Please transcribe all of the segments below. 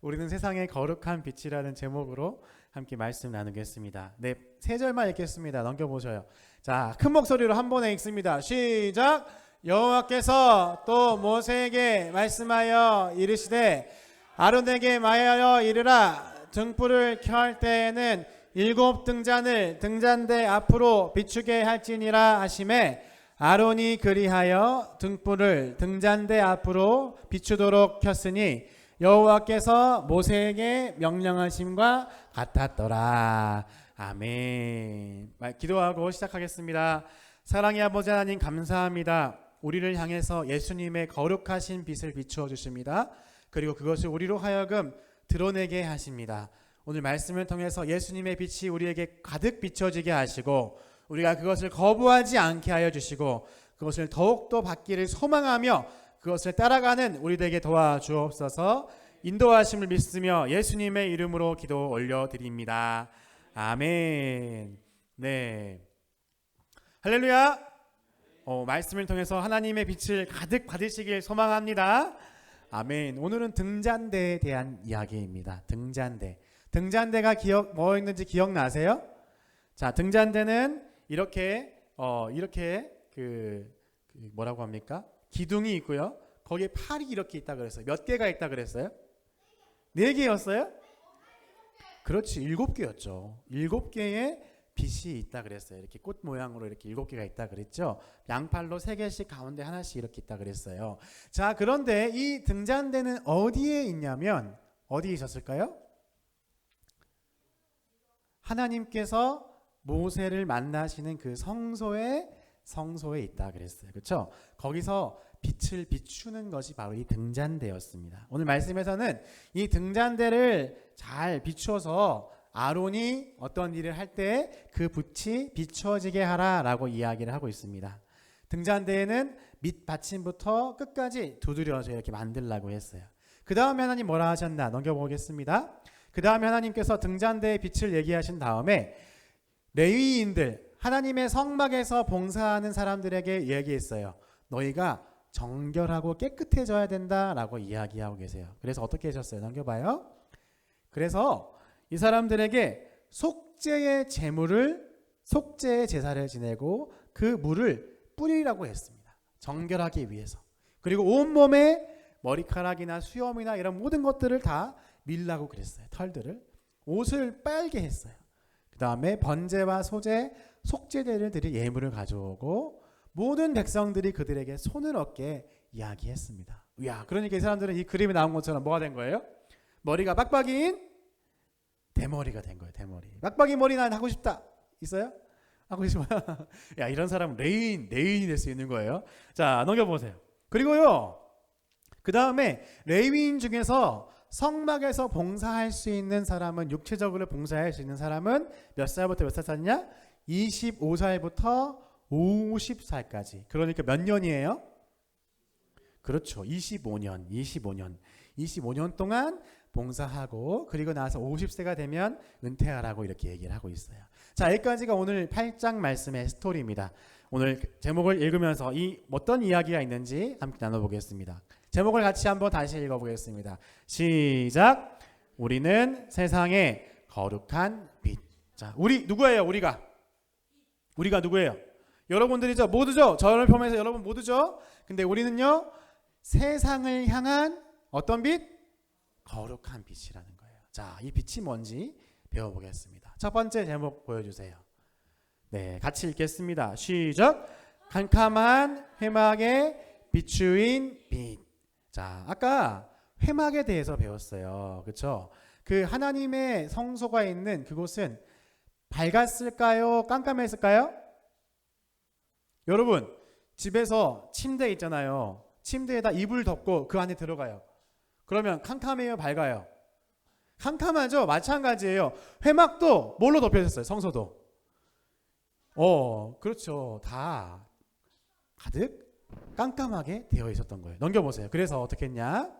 우리는 세상의 거룩한 빛이라는 제목으로 함께 말씀 나누겠습니다. 네, 세 절만 읽겠습니다. 넘겨보셔요. 자, 큰 목소리로 한 번에 읽습니다. 시작! 여호와께서 또 모세에게 말씀하여 이르시되 아론에게 말하여 이르라. 등불을 켤 때에는 7 등잔을 등잔대 앞으로 비추게 할지니라 하시매 아론이 그리하여 등불을 등잔대 앞으로 비추도록 켰으니 여호와께서 모세에게 명령하심과 같았더라. 아멘. 기도하고 시작하겠습니다. 사랑의 아버지 하나님 감사합니다. 우리를 향해서 예수님의 거룩하신 빛을 비추어 주십니다. 그리고 그것을 우리로 하여금 드러내게 하십니다. 오늘 말씀을 통해서 예수님의 빛이 우리에게 가득 비춰지게 하시고 우리가 그것을 거부하지 않게 하여 주시고 그것을 더욱더 받기를 소망하며 그것을 따라가는 우리들에게 도와주옵소서. 인도하심을 믿으며 예수님의 이름으로 기도 올려드립니다. 아멘. 네, 할렐루야. 말씀을 통해서 하나님의 빛을 가득 받으시길 소망합니다. 아멘. 오늘은 등잔대에 대한 이야기입니다. 등잔대가 뭐 있는지 기억나세요? 자, 등잔대는 이렇게 뭐라고 합니까? 기둥이 있고요. 거기에 팔이 이렇게 있다 그랬어요. 몇 개가 있다 그랬어요? 4개였어요? 그렇지, 7개였죠. 7개의 빛이 있다 그랬어요. 이렇게 꽃 모양으로 이렇게 7개가 있다 그랬죠. 양팔로 3개씩 가운데 하나씩 이렇게 있다 그랬어요. 자, 그런데 이 등잔대는 어디에 있냐면 어디에 있었을까요? 하나님께서 모세를 만나시는 그 성소에 있다 그랬어요. 그렇죠? 거기서 빛을 비추는 것이 바로 이 등잔대였습니다. 오늘 말씀에서는 이 등잔대를 잘 비추어서 아론이 어떤 일을 할 때 그 빛이 비춰지게 하라라고 이야기를 하고 있습니다. 등잔대에는 밑 받침부터 끝까지 두드려서 이렇게 만들라고 했어요. 그 다음에 하나님 뭐라 하셨나 넘겨보겠습니다. 그 다음에 하나님께서 등잔대의 빛을 얘기하신 다음에 레위인들, 하나님의 성막에서 봉사하는 사람들에게 얘기했어요. 너희가 정결하고 깨끗해져야 된다라고 이야기하고 계세요. 그래서 어떻게 하셨어요? 넘겨봐요. 그래서 이 사람들에게 속죄의 제사를 지내고 그 물을 뿌리라고 했습니다. 정결하기 위해서. 그리고 온몸에 머리카락이나 수염이나 이런 모든 것들을 다 밀라고 그랬어요. 털들을. 옷을 빨게 했어요. 그 다음에 번제와 소제, 속죄제를 드릴 예물을 가져오고 모든 백성들이 그들에게 손을 얻게 이야기했습니다. 야, 그러니까 이 사람들은 이 그림에 나온 것처럼 뭐가 된 거예요? 머리가 빡빡이인 대머리가 된 거예요. 대머리. 빡빡이 머리 난 하고 싶다. 있어요? 하고 싶어요? 야, 이런 사람은 레인이 될 수 있는 거예요. 자, 넘겨보세요. 그리고요, 그 다음에 레위인 중에서 성막에서 봉사할 수 있는 사람은, 육체적으로 봉사할 수 있는 사람은 몇 살부터 몇 살이냐? 25살부터 50살까지. 그러니까 몇 년이에요? 그렇죠. 25년 동안 봉사하고 그리고 나서 50세가 되면 은퇴하라고 이렇게 얘기를 하고 있어요. 자, 여기까지가 오늘 8장 말씀의 스토리입니다. 오늘 제목을 읽으면서 어떤 이야기가 있는지 함께 나눠보겠습니다. 제목을 같이 한번 다시 읽어보겠습니다. 시작. 우리는 세상의 거룩한 빛. 자, 우리 누구예요? 우리가 누구예요? 여러분들이죠. 모두죠. 저를 포함해서 여러분 모두죠. 근데 우리는요, 세상을 향한 어떤 빛? 거룩한 빛이라는 거예요. 자, 이 빛이 뭔지 배워보겠습니다. 첫 번째 제목 보여주세요. 네, 같이 읽겠습니다. 시작. 캄캄한 회막에 비추인 빛. 자, 아까 회막에 대해서 배웠어요. 그렇죠? 그 하나님의 성소가 있는 그곳은 밝았을까요? 깜깜했을까요? 여러분, 집에서 침대 있잖아요. 침대에다 이불 덮고 그 안에 들어가요. 그러면 캄캄해요? 밝아요? 캄캄하죠? 마찬가지예요. 회막도 뭘로 덮여졌어요? 성소도. 그렇죠. 다 가득 깜깜하게 되어 있었던 거예요. 넘겨보세요. 그래서 어떻게 했냐?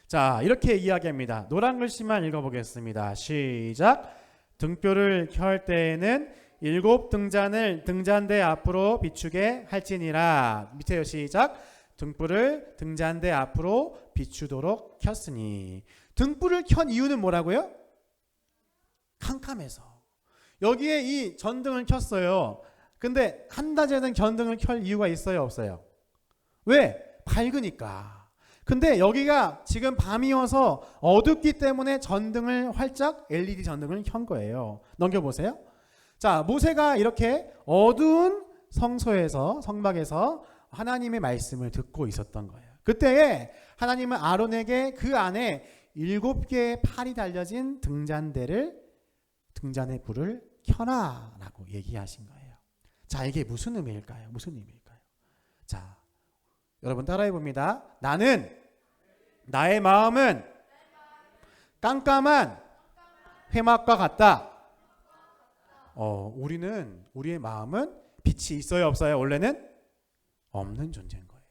자, 이렇게 이야기합니다. 노란 글씨만 읽어보겠습니다. 시작. 등불을 켤 때에는 7 등잔을 등잔대 앞으로 비추게 할지니라. 밑에요. 시작. 등불을 등잔대 앞으로 비추도록 켰으니. 등불을 켠 이유는 뭐라고요? 캄캄해서. 여기에 이 전등을 켰어요. 근데 한낮에는 전등을 켤 이유가 있어요, 없어요? 왜? 밝으니까. 근데 여기가 지금 밤이어서 어둡기 때문에 전등을 활짝 LED 전등을 켠 거예요. 넘겨보세요. 자, 모세가 이렇게 어두운 성소에서, 성막에서 하나님의 말씀을 듣고 있었던 거예요. 그때에 하나님은 아론에게 그 안에 7개의 팔이 달려진 등잔의 불을 켜라 라고 얘기하신 거예요. 자, 이게 무슨 의미일까요? 무슨 의미일까요? 자, 여러분 따라해 봅니다. 나의 마음은 깜깜한 회막과 같다. 우리의 마음은 빛이 있어요, 없어요? 원래는 없는 존재인 거예요.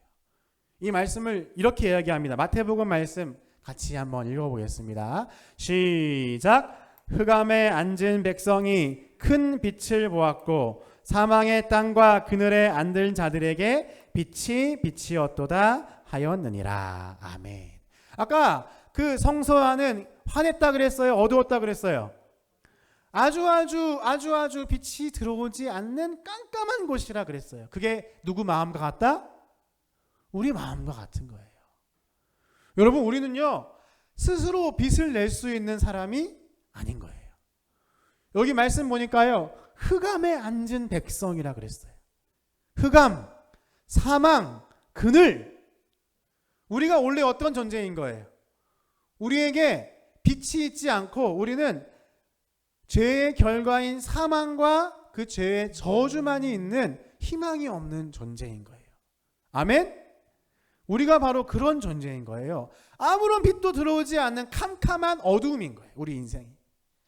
이 말씀을 이렇게 이야기합니다. 마태복음 말씀 같이 한번 읽어보겠습니다. 시작. 흑암에 앉은 백성이 큰 빛을 보았고 사망의 땅과 그늘에 앉은 자들에게 빛이 어떠다 하였느니라. 아멘. 아까 그 성소 안은 환했다 그랬어요? 어두웠다 그랬어요? 아주 빛이 들어오지 않는 깜깜한 곳이라 그랬어요. 그게 누구 마음과 같다? 우리 마음과 같은 거예요. 여러분, 우리는요 스스로 빛을 낼 수 있는 사람이 아닌 거예요. 여기 말씀 보니까요 흑암에 앉은 백성이라 그랬어요. 흑암, 사망, 그늘. 우리가 원래 어떤 존재인 거예요? 우리에게 빛이 있지 않고 우리는 죄의 결과인 사망과 그 죄의 저주만이 있는 희망이 없는 존재인 거예요. 아멘? 우리가 바로 그런 존재인 거예요. 아무런 빛도 들어오지 않는 캄캄한 어두움인 거예요. 우리 인생이.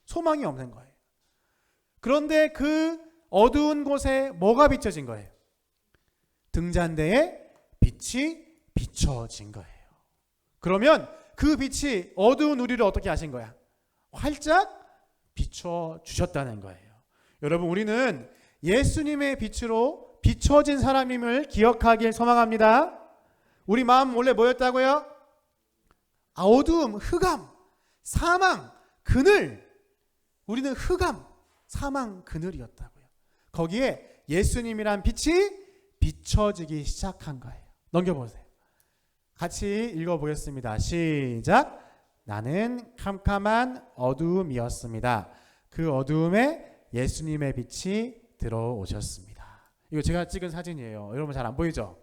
소망이 없는 거예요. 그런데 그 어두운 곳에 뭐가 비춰진 거예요? 등잔대에 빛이 비춰진 거예요. 그러면 그 빛이 어두운 우리를 어떻게 하신 거야? 활짝 비춰주셨다는 거예요. 여러분, 우리는 예수님의 빛으로 비춰진 사람임을 기억하길 소망합니다. 우리 마음 원래 뭐였다고요? 어두움, 흑암, 사망, 그늘. 우리는 흑암, 사망, 그늘이었다고요. 거기에 예수님이란 빛이 비춰지기 시작한 거예요. 넘겨보세요. 같이 읽어보겠습니다. 시작. 나는 캄캄한 어두움이었습니다. 그 어두움에 예수님의 빛이 들어오셨습니다. 이거 제가 찍은 사진이에요. 여러분 잘 안 보이죠?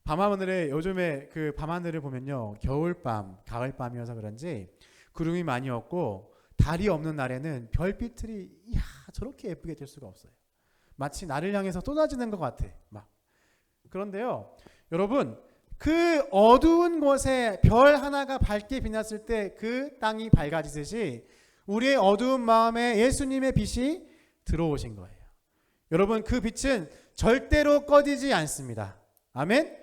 밤하늘에, 요즘에 그 밤하늘을 보면요 겨울밤, 가을밤이어서 그런지 구름이 많이 없고 달이 없는 날에는 별빛들이 저렇게 예쁘게 될 수가 없어요. 마치 나를 향해서 쏟아지는 것 같아. 막. 그런데요 여러분, 그 어두운 곳에 별 하나가 밝게 빛났을 때 그 땅이 밝아지듯이 우리의 어두운 마음에 예수님의 빛이 들어오신 거예요. 여러분, 그 빛은 절대로 꺼지지 않습니다. 아멘.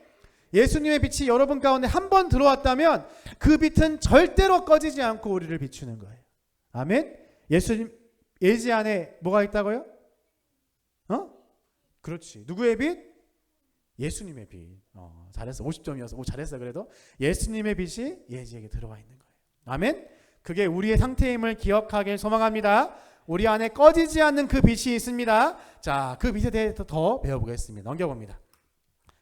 예수님의 빛이 여러분 가운데 한 번 들어왔다면 그 빛은 절대로 꺼지지 않고 우리를 비추는 거예요. 아멘. 예수님 예지 안에 뭐가 있다고요? 그렇지. 누구의 빛? 예수님의 빛. 잘했어. 50점이어서 잘했어. 그래도 예수님의 빛이 예지에게 들어와 있는 거예요. 아멘. 그게 우리의 상태임을 기억하길 소망합니다. 우리 안에 꺼지지 않는 그 빛이 있습니다. 자, 그 빛에 대해서 더 배워보겠습니다. 넘겨봅니다.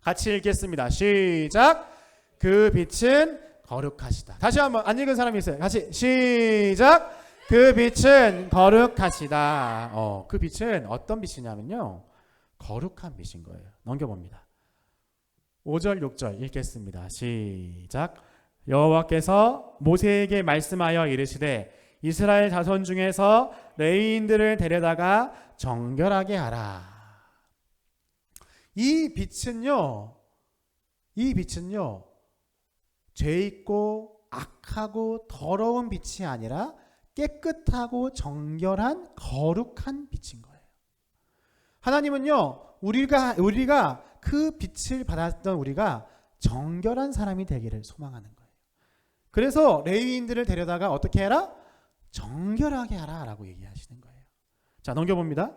같이 읽겠습니다. 시작. 그 빛은 거룩하시다. 다시 한번, 안 읽은 사람이 있어요. 같이 시작. 그 빛은 거룩하시다. 그 빛은 어떤 빛이냐면요 거룩한 빛인 거예요. 넘겨봅니다. 5절 6절 읽겠습니다. 시작. 여호와께서 모세에게 말씀하여 이르시되 이스라엘 자손 중에서 레위인들을 데려다가 정결하게 하라. 이 빛은요 죄 있고 악하고 더러운 빛이 아니라 깨끗하고 정결한 거룩한 빛인 거예요. 하나님은요 우리가 그 빛을 받았던 우리가 정결한 사람이 되기를 소망하는 거예요. 그래서 레위인들을 데려다가 어떻게 해라? 정결하게 하라 라고 얘기하시는 거예요. 자, 넘겨봅니다.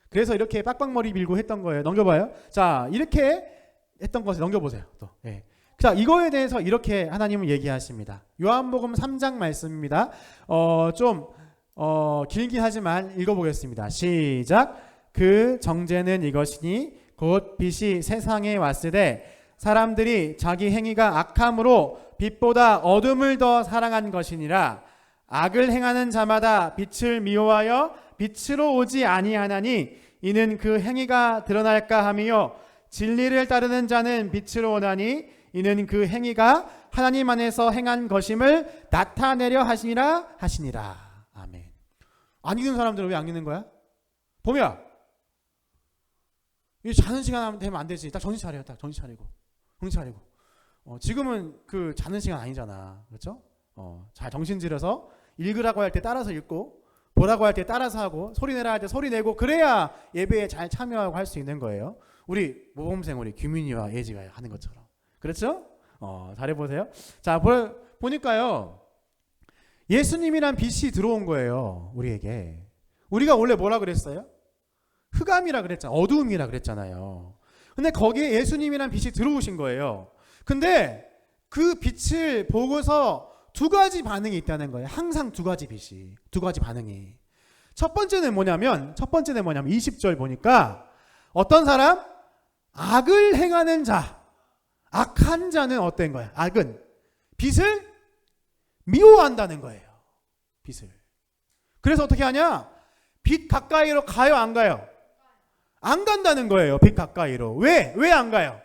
그래서 이렇게 빡빡머리 밀고 했던 거예요. 넘겨봐요. 자, 이렇게 했던 것을 넘겨보세요. 또. 예. 자, 이거에 대해서 이렇게 하나님은 얘기하십니다. 요한복음 3장 말씀입니다. 좀 길긴 하지만 읽어보겠습니다. 시작. 그 정죄는 이것이니 곧 빛이 세상에 왔으되 사람들이 자기 행위가 악함으로 빛보다 어둠을 더 사랑한 것이니라. 악을 행하는 자마다 빛을 미워하여 빛으로 오지 아니하나니 이는 그 행위가 드러날까 함이요 진리를 따르는 자는 빛으로 오나니 이는 그 행위가 하나님 안에서 행한 것임을 나타내려 하시니라. 아멘. 안 읽는 사람들은 왜 안 읽는 거야? 봄이야, 이 자는 시간 되면 안 되지. 딱 정신 차려. 딱 정신 차리고. 지금은 그 자는 시간 아니잖아. 그렇죠? 잘 정신 들여서 읽으라고 할 때 따라서 읽고, 보라고 할 때 따라서 하고, 소리 내라 할 때 소리 내고, 그래야 예배에 잘 참여하고 할 수 있는 거예요. 우리 모범생 우리 규민이와 예지가 하는 것처럼. 그렇죠? 잘해보세요. 자, 보니까요, 예수님이란 빛이 들어온 거예요. 우리에게. 우리가 원래 뭐라 그랬어요? 흑암이라 그랬잖아요. 어두움이라 그랬잖아요. 근데 거기에 예수님이란 빛이 들어오신 거예요. 근데 그 빛을 보고서 두 가지 반응이 있다는 거예요. 항상 두 가지 빛이, 두 가지 반응이. 첫 번째는 뭐냐면 20절 보니까 어떤 사람? 악을 행하는 자, 악한 자는 어떤 거야? 악은 빛을 미워한다는 거예요. 빛을. 그래서 어떻게 하냐? 빛 가까이로 가요, 안 가요? 안 간다는 거예요. 빛 가까이로. 왜 안 가요?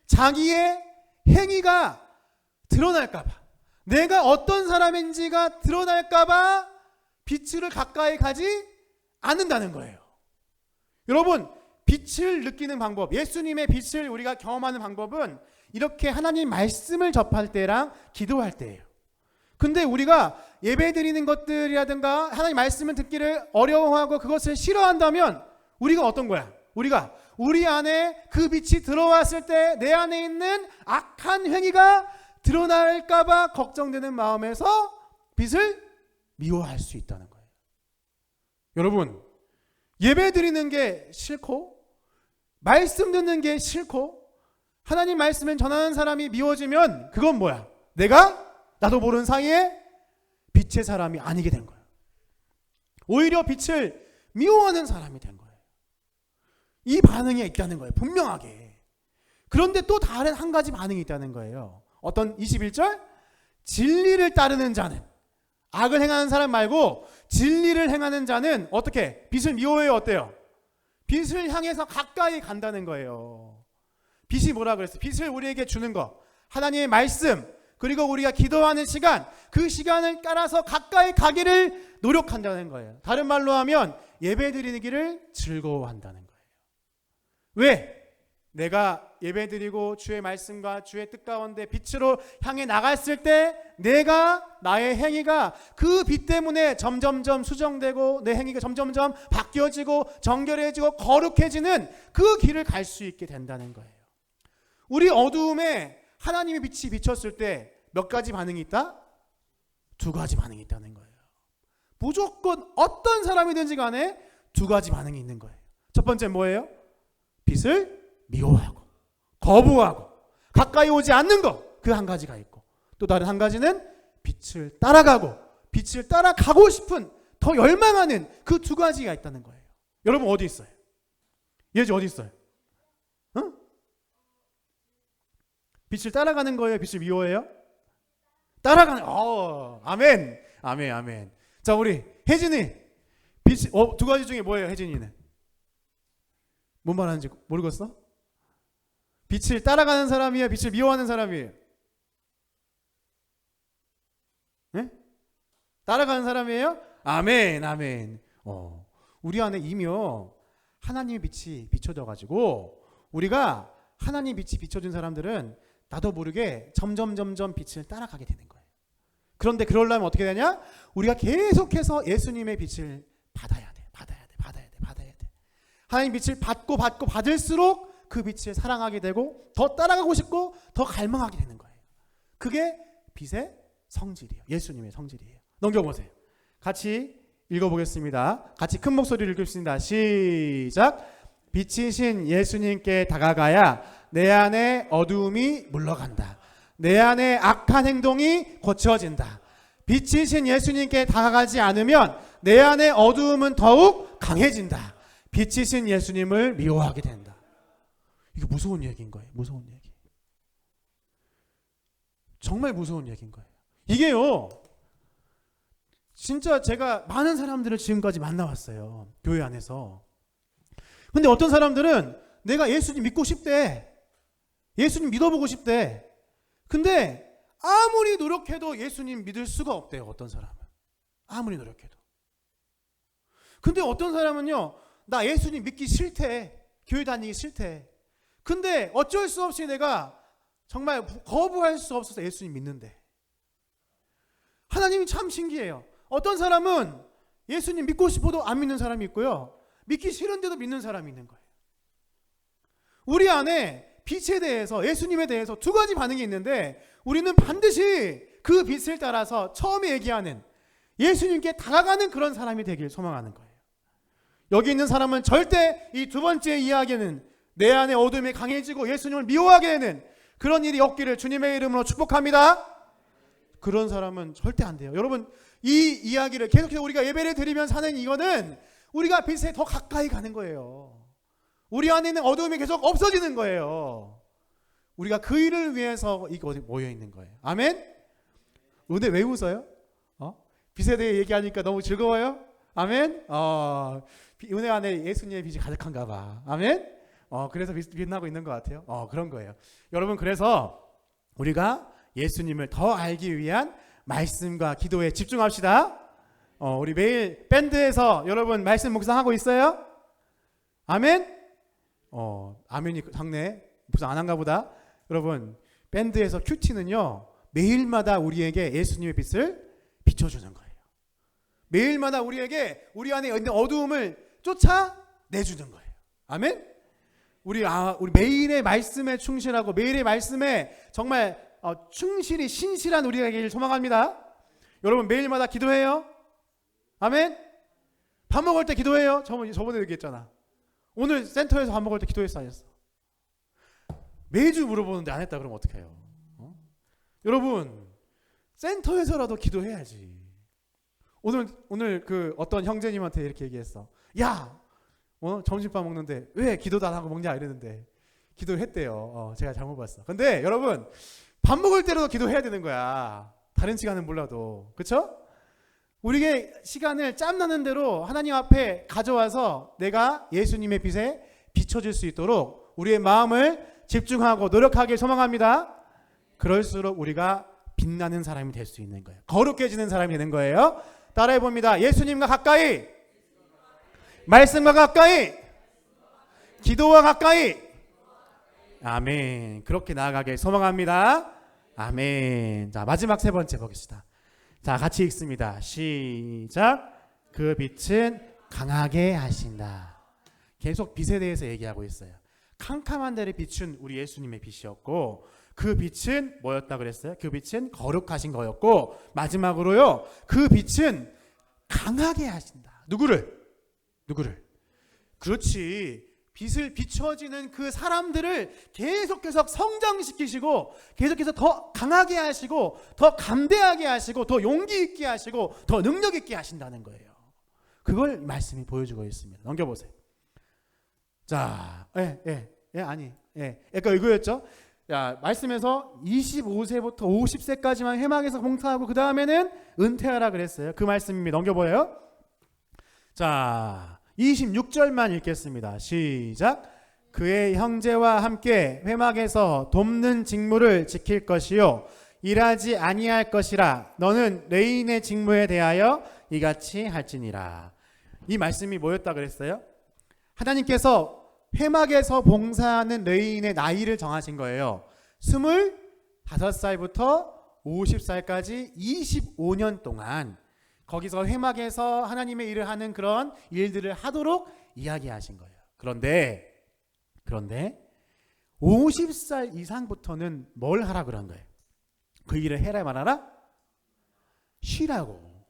자기의 행위가 드러날까 봐, 내가 어떤 사람인지가 드러날까 봐 빛을 가까이 가지 않는다는 거예요. 여러분, 빛을 느끼는 방법, 예수님의 빛을 우리가 경험하는 방법은 이렇게 하나님 말씀을 접할 때랑 기도할 때예요. 근데 우리가 예배 드리는 것들이라든가 하나님 말씀을 듣기를 어려워하고 그것을 싫어한다면 우리가 어떤 거야? 우리가 우리 안에 그 빛이 들어왔을 때 내 안에 있는 악한 행위가 드러날까 봐 걱정되는 마음에서 빛을 미워할 수 있다는 거예요. 여러분, 예배 드리는 게 싫고 말씀 듣는 게 싫고 하나님 말씀을 전하는 사람이 미워지면 그건 뭐야? 나도 모르는 사이에 빛의 사람이 아니게 된 거예요. 오히려 빛을 미워하는 사람이 된 거예요. 이 반응이 있다는 거예요. 분명하게. 그런데 또 다른 한 가지 반응이 있다는 거예요. 어떤 21절? 진리를 따르는 자는, 악을 행하는 사람 말고 진리를 행하는 자는 어떻게? 빛을 미워해요. 어때요? 빛을 향해서 가까이 간다는 거예요. 빛이 뭐라 그랬어요? 빛을 우리에게 주는 거, 하나님의 말씀, 그리고 우리가 기도하는 시간, 그 시간을 따라서 가까이 가기를 노력한다는 거예요. 다른 말로 하면 예배 드리기를 즐거워한다는 거예요. 왜? 내가 예배 드리고 주의 말씀과 주의 뜻 가운데 빛으로 향해 나갔을 때 나의 행위가 그 빛 때문에 점점점 수정되고 내 행위가 점점점 바뀌어지고 정결해지고 거룩해지는 그 길을 갈 수 있게 된다는 거예요. 우리 어두움에 하나님의 빛이 비쳤을 때 몇 가지 반응이 있다? 두 가지 반응이 있다는 거예요. 무조건 어떤 사람이든지 간에 두 가지 반응이 있는 거예요. 첫 번째 뭐예요? 빛을 미워하고 거부하고 가까이 오지 않는 것, 그 한 가지가 있고, 또 다른 한 가지는 빛을 따라가고 빛을 따라가고 싶은, 더 열망하는 그 두 가지가 있다는 거예요. 여러분 어디 있어요? 예지 어디 있어요? 응? 빛을 따라가는 거예요? 빛을 미워해요? 따라가는. 아멘. 자, 우리 혜진이 두 가지 중에 뭐예요? 혜진이는 뭔 말하는지 모르겠어? 빛을 따라가는 사람이에요? 빛을 미워하는 사람이에요? 네? 따라가는 사람이에요? 아멘. 우리 안에 이미요 하나님의 빛이 비춰져 가지고, 우리가 하나님 빛이 비춰진 사람들은 나도 모르게 점점 빛을 따라가게 되는 거예요. 그런데 그러려면 어떻게 되냐? 우리가 계속해서 예수님의 빛을 받아야 돼. 하나님 빛을 받을수록 그 빛을 사랑하게 되고 더 따라가고 싶고 더 갈망하게 되는 거예요. 그게 빛의 성질이에요. 예수님의 성질이에요. 넘겨보세요. 같이 읽어보겠습니다. 같이 큰 목소리를 읽겠습니다. 시작. 빛이신 예수님께 다가가야 내 안에 어두움이 물러간다. 내 안에 악한 행동이 고쳐진다. 빛이신 예수님께 다가가지 않으면 내 안에 어두움은 더욱 강해진다. 빛이신 예수님을 미워하게 된다. 이거 무서운 얘기인 거예요. 무서운 얘기. 정말 무서운 얘기인 거예요. 이게요, 진짜 제가 많은 사람들을 지금까지 만나왔어요. 교회 안에서. 근데 어떤 사람들은 내가 예수님 믿고 싶대. 예수님 믿어보고 싶대. 근데 아무리 노력해도 예수님 믿을 수가 없대요. 어떤 사람은. 아무리 노력해도. 근데 어떤 사람은요, 나 예수님 믿기 싫대. 교회 다니기 싫대. 근데 어쩔 수 없이 내가 정말 거부할 수 없어서 예수님 믿는데. 하나님이 참 신기해요. 어떤 사람은 예수님 믿고 싶어도 안 믿는 사람이 있고요. 믿기 싫은데도 믿는 사람이 있는 거예요. 우리 안에 빛에 대해서, 예수님에 대해서 두 가지 반응이 있는데 우리는 반드시 그 빛을 따라서 처음에 얘기하는 예수님께 다가가는 그런 사람이 되길 소망하는 거예요. 여기 있는 사람은 절대 이 두 번째 이야기는 내 안에 어둠이 강해지고 예수님을 미워하게 되는 그런 일이 없기를 주님의 이름으로 축복합니다. 그런 사람은 절대 안 돼요. 여러분, 이 이야기를 계속해서 우리가 예배를 드리면서 하는 이거는 우리가 빛에 더 가까이 가는 거예요. 우리 안에 있는 어두움이 계속 없어지는 거예요. 우리가 그 일을 위해서 이거 모여 있는 거예요. 아멘? 근데 왜 웃어요? 빛에 대해 얘기하니까 너무 즐거워요? 아멘? 은혜 안에 예수님의 빛이 가득한가 봐. 아멘? 그래서 빛나고 있는 것 같아요. 그런 거예요. 여러분, 그래서 우리가 예수님을 더 알기 위한 말씀과 기도에 집중합시다. 우리 매일 밴드에서 여러분 말씀 묵상하고 있어요? 아멘? 아멘이 작네. 묵상 안 한가 보다. 여러분, 밴드에서 큐티는요, 매일마다 우리에게 예수님의 빛을 비춰주는 거예요. 매일마다 우리에게 우리 안에 있는 어두움을 쫓아내주는 거예요. 아멘? 우리 매일의 말씀에 충실하고 매일의 말씀에 정말 충실히 신실한 우리가 되기를 소망합니다. 여러분, 매일마다 기도해요? 아멘? 밥 먹을 때 기도해요? 저번에 얘기했잖아. 오늘 센터에서 밥 먹을 때 기도했어, 안 했어? 매주 물어보는데 안 했다 그러면 어떡해요? 여러분, 센터에서라도 기도해야지. 오늘 그 어떤 형제님한테 이렇게 얘기했어. 야, 점심밥 먹는데 왜 기도도 안 하고 먹냐 이랬는데 기도를 했대요. 제가 잘못 봤어. 근데 여러분, 밥 먹을 때라도 기도해야 되는 거야. 다른 시간은 몰라도. 그렇죠? 우리의 시간을 짬나는 대로 하나님 앞에 가져와서 내가 예수님의 빛에 비춰질 수 있도록 우리의 마음을 집중하고 노력하길 소망합니다. 그럴수록 우리가 빛나는 사람이 될 수 있는 거예요. 거룩해지는 사람이 되는 거예요. 따라해 봅니다. 예수님과 가까이, 말씀과 가까이, 기도와 가까이. 아멘. 그렇게 나아가길 소망합니다. 아멘. 자, 마지막 세 번째 보겠습니다. 자, 같이 읽습니다. 시작. 그 빛은 강하게 하신다. 계속 빛에 대해서 얘기하고 있어요. 캄캄한 데를 비춘 우리 예수님의 빛이었고, 그 빛은 뭐였다 그랬어요? 그 빛은 거룩하신 거였고, 마지막으로요, 그 빛은 강하게 하신다. 누구를? 그렇지. 빛을 비춰지는 그 사람들을 계속해서 성장시키시고, 계속해서 더 강하게 하시고, 더 감대하게 하시고, 더 용기 있게 하시고, 더 능력 있게 하신다는 거예요. 그걸 말씀이 보여주고 있습니다. 넘겨보세요. 자, 그러니까 이거였죠. 야, 말씀에서 25세부터 50세까지만 회막에서 봉사하고 그 다음에는 은퇴하라 그랬어요. 그 말씀입니다. 넘겨보여요. 자, 26절만 읽겠습니다. 시작. 그의 형제와 함께 회막에서 돕는 직무를 지킬 것이요 일하지 아니할 것이라. 너는 레인의 직무에 대하여 이같이 할지니라. 이 말씀이 뭐였다 그랬어요? 하나님께서 회막에서 봉사하는 레인의 나이를 정하신 거예요. 25살부터 50살까지 25년 동안 거기서 회막에서 하나님의 일을 하는 그런 일들을 하도록 이야기하신 거예요. 그런데 50살 이상부터는 뭘 하라 그런 거예요? 그 일을 해라 말아라? 쉬라고.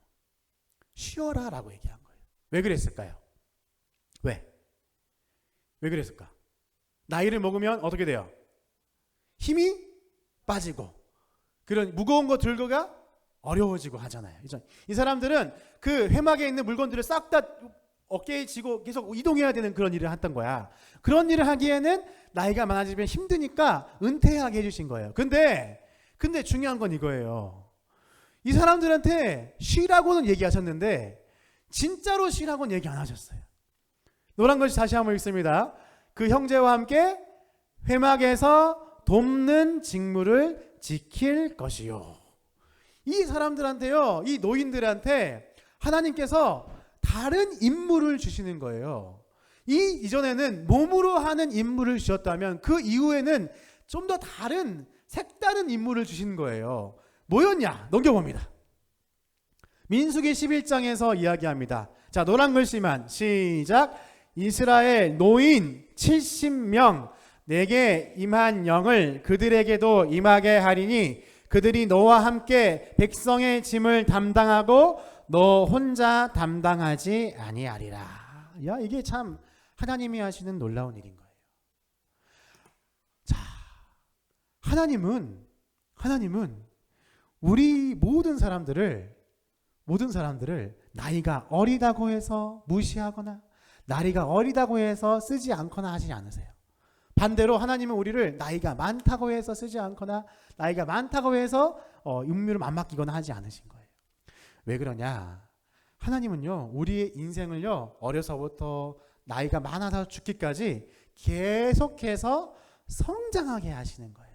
쉬어라 라고 얘기한 거예요. 왜 그랬을까요? 왜 그랬을까? 나이를 먹으면 어떻게 돼요? 힘이 빠지고 그런 무거운 거 들고가 어려워지고 하잖아요. 이 사람들은 그 회막에 있는 물건들을 싹 다 어깨에 지고 계속 이동해야 되는 그런 일을 했던 거야. 그런 일을 하기에는 나이가 많아지면 힘드니까 은퇴하게 해주신 거예요. 근데 중요한 건 이거예요. 이 사람들한테 쉬라고는 얘기하셨는데 진짜로 쉬라고는 얘기 안 하셨어요. 노란 글씨 다시 한번 읽습니다. 그 형제와 함께 회막에서 돕는 직무를 지킬 것이요. 이 사람들한테요, 이 노인들한테 하나님께서 다른 임무를 주시는 거예요. 이전에는 몸으로 하는 임무를 주셨다면 그 이후에는 좀 더 다른 색다른 임무를 주신 거예요. 뭐였냐? 넘겨봅니다. 민수기 11장에서 이야기합니다. 자, 노란 글씨만 시작. 이스라엘 노인 70명 내게 임한 영을 그들에게도 임하게 하리니 그들이 너와 함께 백성의 짐을 담당하고 너 혼자 담당하지 아니하리라. 야, 이게 참 하나님이 하시는 놀라운 일인 거예요. 자, 하나님은 우리 모든 사람들을 나이가 어리다고 해서 무시하거나 나이가 어리다고 해서 쓰지 않거나 하지 않으세요. 반대로 하나님은 우리를 나이가 많다고 해서 쓰지 않거나 나이가 많다고 해서 임무를 안 맡기거나 하지 않으신 거예요. 왜 그러냐? 하나님은요, 우리의 인생을요, 어려서부터 나이가 많아서 죽기까지 계속해서 성장하게 하시는 거예요.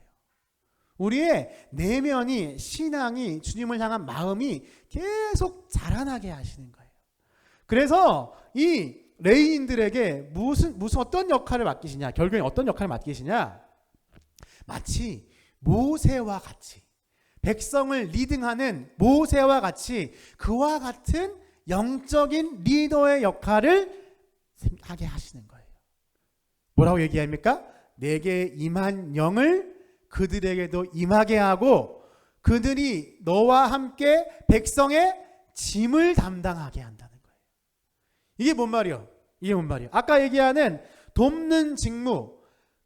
우리의 내면이, 신앙이, 주님을 향한 마음이 계속 자라나게 하시는 거예요. 그래서 이 레위인들에게 무슨 어떤 역할을 맡기시냐? 결국에 어떤 역할을 맡기시냐? 마치 모세와 같이, 백성을 리딩하는 모세와 같이 그와 같은 영적인 리더의 역할을 하게 하시는 거예요. 뭐라고 얘기합니까? 내게 임한 영을 그들에게도 임하게 하고 그들이 너와 함께 백성의 짐을 담당하게 한다는 거예요. 이게 뭔 말이요? 아까 얘기하는 돕는 직무,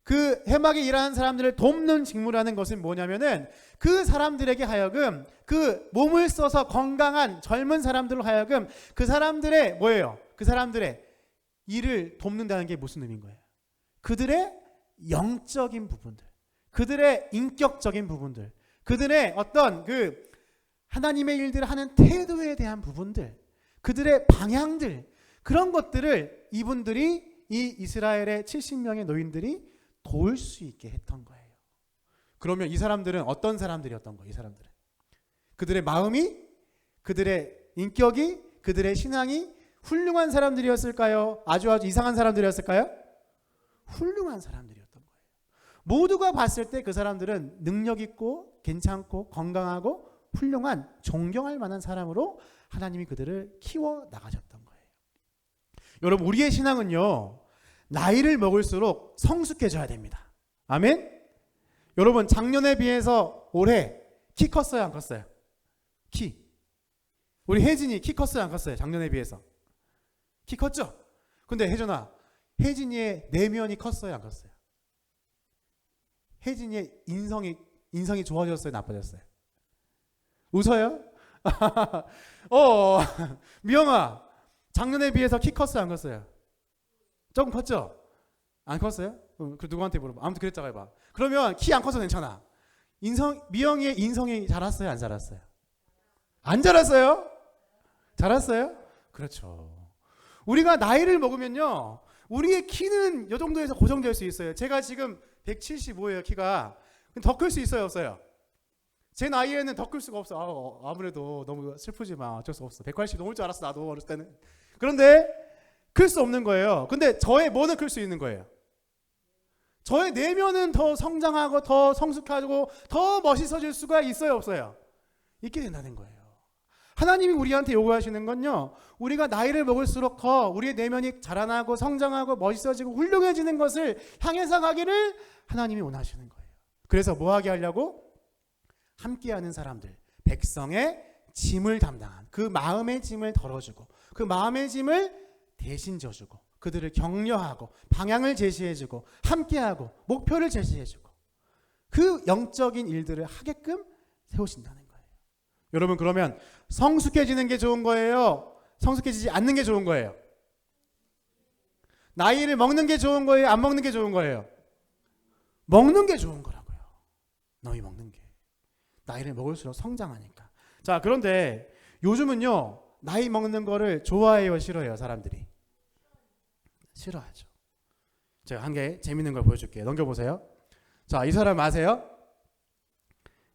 그 회막에 일하는 사람들을 돕는 직무라는 것은 뭐냐면은 그 사람들에게 하여금 그 몸을 써서 건강한 젊은 사람들로 하여금 그 사람들의 뭐예요? 그 사람들의 일을 돕는다는 게 무슨 의미인 거예요? 그들의 영적인 부분들, 그들의 인격적인 부분들, 그들의 어떤 그 하나님의 일들을 하는 태도에 대한 부분들, 그들의 방향들, 그런 것들을 이분들이 이 이스라엘의 70명의 노인들이 도울 수 있게 했던 거예요. 그러면 이 사람들은 어떤 사람들이었던 거예요? 이 사람들은 그들의 마음이, 그들의 인격이, 그들의 신앙이 훌륭한 사람들이었을까요? 아주 이상한 사람들이었을까요? 훌륭한 사람들이었던 거예요. 모두가 봤을 때 그 사람들은 능력 있고 괜찮고 건강하고 훌륭한, 존경할 만한 사람으로 하나님이 그들을 키워 나가셨던 거예요. 여러분, 우리의 신앙은요, 나이를 먹을수록 성숙해져야 됩니다. 아멘? 여러분, 작년에 비해서 올해 키 컸어요, 안 컸어요? 키. 우리 혜진이 키 컸어요, 안 컸어요? 작년에 비해서. 키 컸죠? 근데 혜준아, 혜진이의 내면이 컸어요, 안 컸어요? 혜진이의 인성이 좋아졌어요, 나빠졌어요? 웃어요? 미영아, 작년에 비해서 키 컸어요, 안 컸어요? 조금 컸죠? 안 컸어요? 그 누구한테 물어봐. 아무튼 그랬다고 해봐. 그러면 키 안 커서 괜찮아. 미영이의 인성이 자랐어요, 안 자랐어요? 안 자랐어요? 자랐어요? 그렇죠. 우리가 나이를 먹으면요, 우리의 키는 이 정도에서 고정될 수 있어요. 제가 지금 175예요, 키가. 더 클 수 있어요, 없어요? 제 나이에는 더 클 수가 없어. 아무래도 너무 슬프지만 어쩔 수 없어. 180 넘을 줄 알았어, 나도 어렸을 때는. 그런데 클 수 없는 거예요. 근데 저의 뭐는 클 수 있는 거예요? 저의 내면은 더 성장하고 더 성숙하고 더 멋있어질 수가 있어요, 없어요? 있게 된다는 거예요. 하나님이 우리한테 요구하시는 건요, 우리가 나이를 먹을수록 더 우리의 내면이 자라나고 성장하고 멋있어지고 훌륭해지는 것을 향해서 가기를 하나님이 원하시는 거예요. 그래서 뭐 하게 하려고? 함께하는 사람들, 백성의 짐을 담당한, 그 마음의 짐을 덜어주고 그 마음의 짐을 대신 져주고 그들을 격려하고 방향을 제시해주고 함께하고 목표를 제시해주고 그 영적인 일들을 하게끔 세우신다는 거예요. 여러분 그러면 성숙해지는 게 좋은 거예요? 성숙해지지 않는 게 좋은 거예요? 나이를 먹는 게 좋은 거예요? 안 먹는 게 좋은 거예요? 먹는 게 좋은 거라고요. 너희 먹는 게. 나이를 먹을수록 성장하니까. 자, 그런데 요즘은요, 나이 먹는 거를 좋아해요, 싫어해요, 사람들이? 싫어하죠. 제가 한 개 재밌는 걸 보여줄게요. 넘겨보세요. 자, 이 사람 아세요?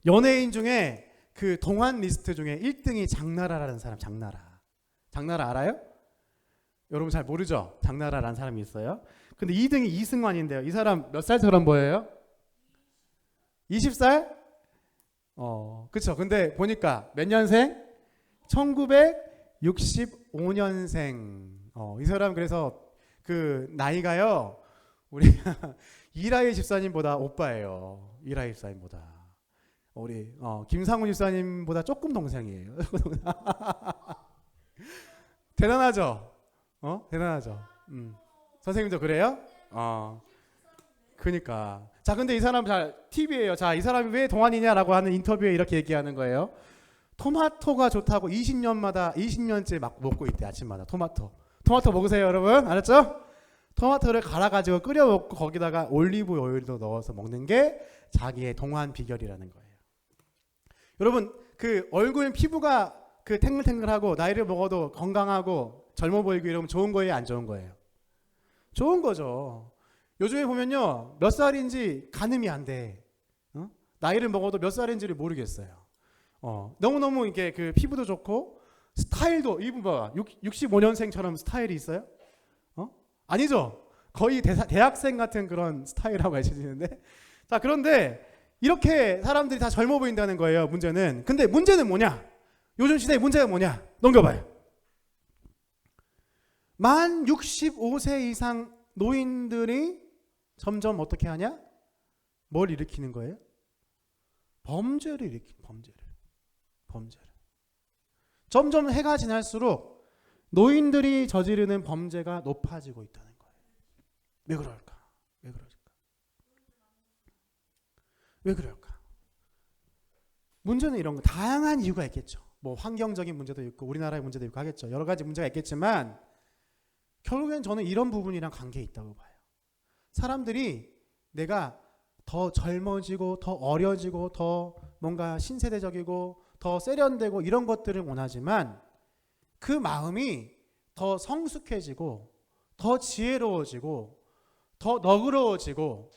연예인 중에 그 동안 리스트 중에 1등이 장나라라는 사람. 장나라 알아요? 여러분 잘 모르죠? 장나라라는 사람이 있어요. 근데 2등이 이승환인데요. 이 사람 몇 살처럼 보여요? 20살? 그쵸. 근데 보니까 몇 년생? 1965년생. 이 사람 그래서 그 나이가요, 우리 이라희 집사님보다 오빠예요. 이라희 집사님보다. 우리 김상훈 집사님보다 조금 동생이에요. 대단하죠? 대단하죠. 선생님도 그래요? 그니까. 자, 근데 이 사람 잘 팁이에요. 자, 이 사람이 왜 동안이냐라고 하는 인터뷰에 이렇게 얘기하는 거예요. 토마토가 좋다고 20년째 막 먹고 있대. 아침마다 토마토 먹으세요, 여러분. 알았죠? 토마토를 갈아가지고 끓여 먹고 거기다가 올리브 오일도 넣어서 먹는 게 자기의 동안 비결이라는 거예요. 여러분, 그 얼굴 피부가 그 탱글탱글하고 나이를 먹어도 건강하고 젊어 보이고 이러면 좋은 거예요, 안 좋은 거예요? 좋은 거죠. 요즘에 보면요, 몇 살인지 가늠이 안 돼. 나이를 먹어도 몇 살인지를 모르겠어요. 너무너무 이게 그 피부도 좋고 스타일도, 이분 봐, 65년생처럼 스타일이 있어요? 아니죠. 거의 대학생 같은 그런 스타일하고 해주시는데. 자, 그런데 이렇게 사람들이 다 젊어 보인다는 거예요. 문제는. 근데 문제는 뭐냐? 요즘 시대의 문제가 뭐냐? 넘겨봐요. 만 65세 이상 노인들이 점점 어떻게 하냐? 뭘 일으키는 거예요? 범죄를 일으키는, 범죄를. 점점 해가 지날수록 노인들이 저지르는 범죄가 높아지고 있다는 거예요. 왜 그럴까? 왜 그럴까? 문제는 이런 거 다양한 이유가 있겠죠. 뭐 환경적인 문제도 있고 우리나라의 문제도 있고 하겠죠. 여러 가지 문제가 있겠지만 결국엔 저는 이런 부분이랑 관계 있다고 봐요. 사람들이 내가 더 젊어지고 더 어려지고 더 뭔가 신세대적이고 더 세련되고 이런 것들을 원하지만 그 마음이 더 성숙해지고 더 지혜로워지고 더 너그러워지고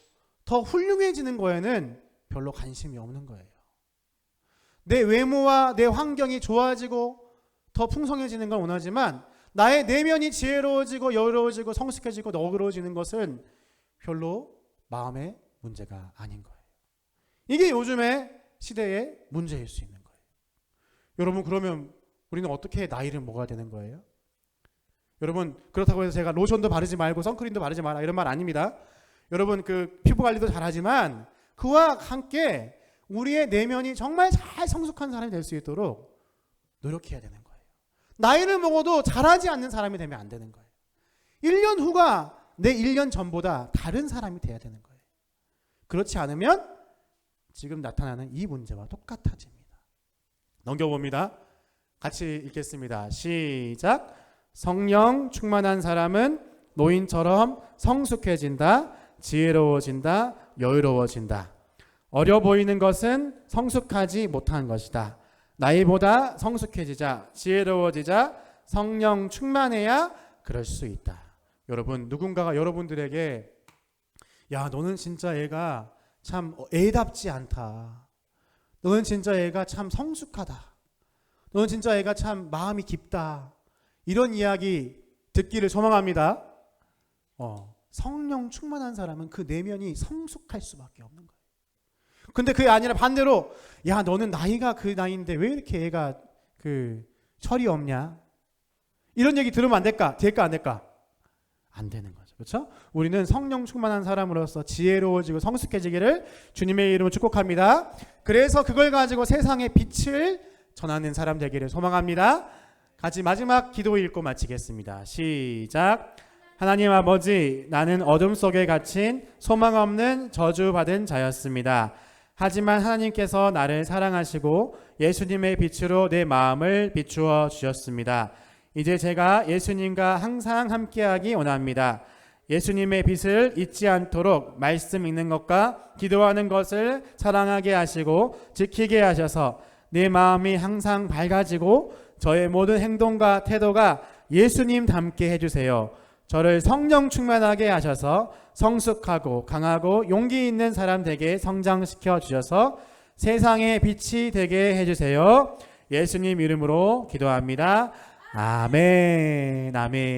더 훌륭해지는 거에는 별로 관심이 없는 거예요. 내 외모와 내 환경이 좋아지고 더 풍성해지는 걸 원하지만 나의 내면이 지혜로워지고 여유로워지고 성숙해지고 너그러워지는 것은 별로 마음의 문제가 아닌 거예요. 이게 요즘의 시대의 문제일 수 있는 거예요. 여러분, 그러면 우리는 어떻게 나이를 먹어야 되는 거예요? 여러분, 그렇다고 해서 제가 로션도 바르지 말고 선크림도 바르지 마라 이런 말 아닙니다. 여러분, 그 피부 관리도 잘하지만 그와 함께 우리의 내면이 정말 잘 성숙한 사람이 될 수 있도록 노력해야 되는 거예요. 나이를 먹어도 잘하지 않는 사람이 되면 안 되는 거예요. 1년 후가 내 1년 전보다 다른 사람이 돼야 되는 거예요. 그렇지 않으면 지금 나타나는 이 문제와 똑같아집니다. 넘겨봅니다. 같이 읽겠습니다. 시작. 성령 충만한 사람은 노인처럼 성숙해진다, 지혜로워진다, 여유로워진다. 어려 보이는 것은 성숙하지 못한 것이다. 나이보다 성숙해지자, 지혜로워지자, 성령 충만해야 그럴 수 있다. 여러분, 누군가가 여러분들에게 야, 너는 진짜 애가 참 애답지 않다. 너는 진짜 애가 참 성숙하다. 너는 진짜 애가 참 마음이 깊다. 이런 이야기 듣기를 소망합니다. 성령 충만한 사람은 그 내면이 성숙할 수밖에 없는 거예요. 근데 그게 아니라 반대로 야, 너는 나이가 그 나이인데 왜 이렇게 애가 그 철이 없냐? 이런 얘기 들으면 안 될까? 될까 안 될까? 안 되는 거죠. 그렇죠? 우리는 성령 충만한 사람으로서 지혜로워지고 성숙해지기를 주님의 이름으로 축복합니다. 그래서 그걸 가지고 세상에 빛을 전하는 사람 되기를 소망합니다. 같이 마지막 기도 읽고 마치겠습니다. 시작. 하나님 아버지, 나는 어둠 속에 갇힌 소망 없는 저주받은 자였습니다. 하지만 하나님께서 나를 사랑하시고 예수님의 빛으로 내 마음을 비추어 주셨습니다. 이제 제가 예수님과 항상 함께하기 원합니다. 예수님의 빛을 잊지 않도록 말씀 읽는 것과 기도하는 것을 사랑하게 하시고 지키게 하셔서 내 마음이 항상 밝아지고 저의 모든 행동과 태도가 예수님 닮게 해주세요. 저를 성령 충만하게 하셔서 성숙하고 강하고 용기 있는 사람 되게 성장시켜 주셔서 세상의 빛이 되게 해주세요. 예수님 이름으로 기도합니다. 아멘. 아멘.